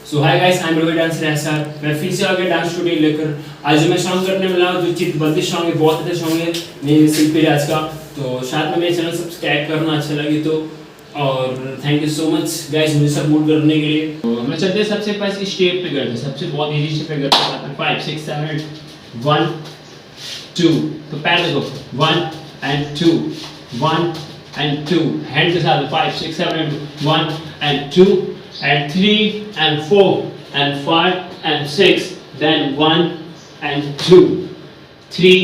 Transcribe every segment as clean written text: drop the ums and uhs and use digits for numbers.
So hi guys, I am Rohit dancer SR. मैं फिर से आ गया डांस स्टूडियो लेकर। आज मैं सॉन्ग करने वाला हूँ जो चितबंदी सॉन्ग है, बहुत अच्छा सॉन्ग है मेरे शिल्पी राज का। तो साथ में मेरे चैनल सब्सक्राइब करना अच्छा लगे तो, और thank you so much guys मुझे सपोर्ट करने के लिए। तो मैं चलते सबसे पहले स्टेप पे करते हैं, सबसे बहुत इजी स्टेप पे करते हैं 5 6 7 8 1 2। तो पैर देखो 1 and 2 1 and 2, हैंड के साथ 5 6 7 8 1 and 2 and 3 and 4 and 5 and 6, then 1 and 2 3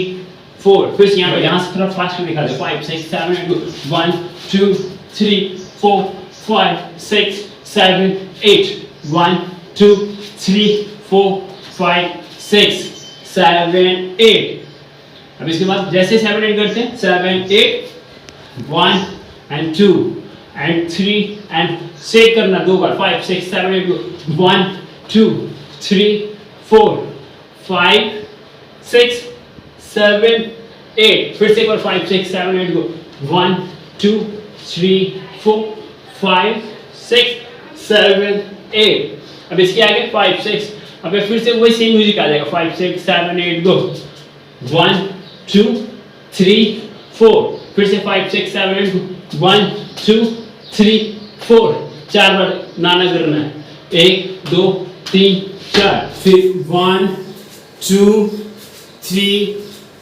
4। फिर से यहाँ से थोड़ा फास्ट में दिखा दो 5 6 7 8 1 2 3 4 5 6 7 8 1 2 3 4 5 6 7 8। अब इसके बाद जैसे 7 8 करते हैं 7 8 1 and 2 and 3 and शेक करना दो बार 5 6 7 8 1 2 3 4 5 6 7 8। फिर से एक बार 5 6 7 8 को 1 2 3 4 5 6 7 8। अब इसके आगे 5 6, अब फिर से वही सेम म्यूजिक आ जाएगा 5 6 7 8 गो 1 2 3 4। फिर से 5 6 7 8 1 2 3 4। चार बार नाना करना है 1 2 3 4। फिर 1 2 3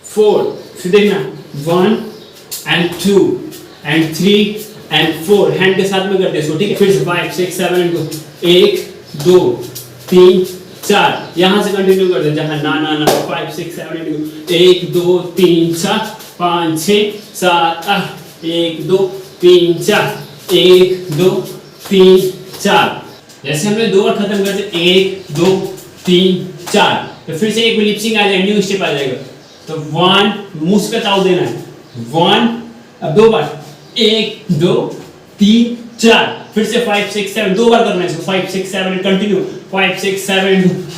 4। फिर देखना 1 and 2 and 3 and 4, हैंड के साथ में करते हैं। ठीक है, फिर से 5 6 7 8 1 2 3 4। यहाँ से कंटिन्यू करते हैं जहाँ ना ना ना 5 6 7 8 1 2 3 4 5 6 7 8 1 2 3 4 1 2 3 4। जैसे हमने दो बार खत्म करते 1 2 3 4। तो फिर से एक लिपसिंग आ जाएगा, न्यू स्टेप आ जाएगा। तो 1 मुंह पे ताव देना है 1। अब दो बार 1 2 3 4। फिर से 5 6 7 दो बार करना है इसको 5 6 7 कंटिन्यू 5 6 7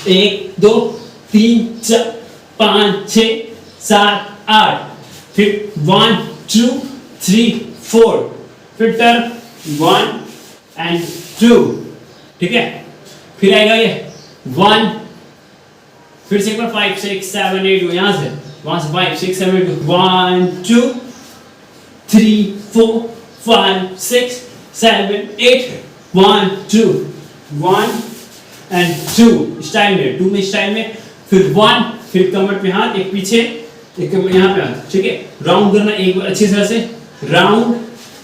1 2 3 4 5 6 7 8। फिर 1 2 3 4। फिर टर्न 1 and 2। ठीक है, फिर आएगा ये 1। फिर से एक बार 5 6 7 8 यहाँ से 5 6 7 8 1 2 3 4 5 6 7 8 1 2 1 and 2 स्टाइल में 2 में स्टाइल में। फिर 1, फिर कमर पे हाथ, एक पीछे एक यहाँ पे हाथ। ठीक है, राउंड करना एक बार अच्छी तरह से राउंड।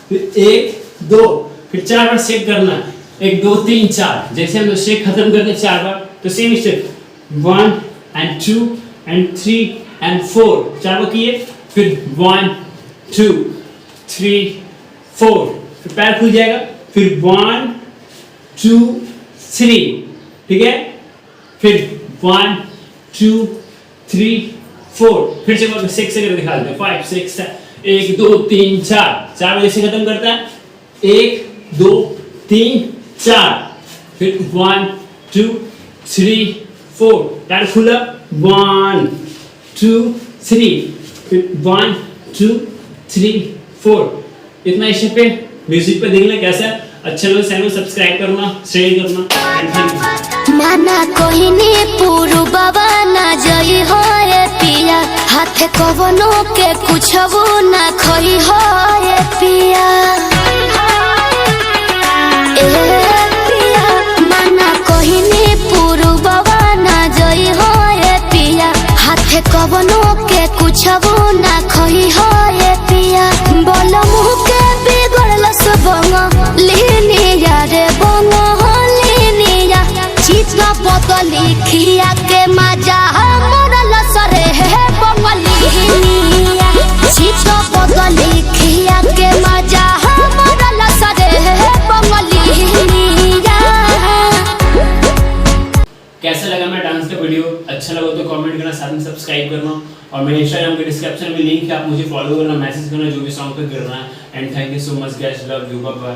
फिर 1 2, फिर 4 बार शेक करना 1 2 3 4। जैसे हम शेक खत्म करते 4 बार तो same step 1 and 2 and 3 and 4। 4 बार किए, फिर 1 2 3 4। फिर पैर खुल जाएगा, फिर 1 2 3। ठीक है, फिर 1 2 3 4। फिर से 6 से करके दिखा देते हैं 5 6 7 1 2 3 4। 4 बजे से खत्म करता है 1 2 3 4। फिर 1 2 3 4। पैर खुला 1 2 3। फिर 1 2 3 4। इतना स्टेप पे म्यूजिक पे देखना कैसा है। अच्छा लगे चैनल सब्सक्राइब करना, शेयर करना। माना कोहिनी पुरु बाबा ना जई होए पिया, हाथे कवनो के कुछबो ना खई होए पिया। ए पिया माना कोहिनी पुरु बाबा ना जई होए पिया, हाथे कवनो के कुछबो ना खई होए पिया। बोल मुह के बिगड़ल सबंग लीनिया रे बंग लीनिया, चित्रा बदली खिया के मजा मोरल सरे है बंगलिनिया। चित्रा बदली खिया के मजा मोरल सरे है बंगलिनिया। कैसा लगा मेरा डांस का वीडियो? अच्छा लगा तो कमेंट करना, साथ में सब्सक्राइब करना, और मेरे इंस्टाग्राम के डिस्क्रिप्शन में लिंक है, आप मुझे फॉलो करना, मैसेज करना जो भी सॉन्ग पे करना है। And thank you so much guys, love you, bye bye.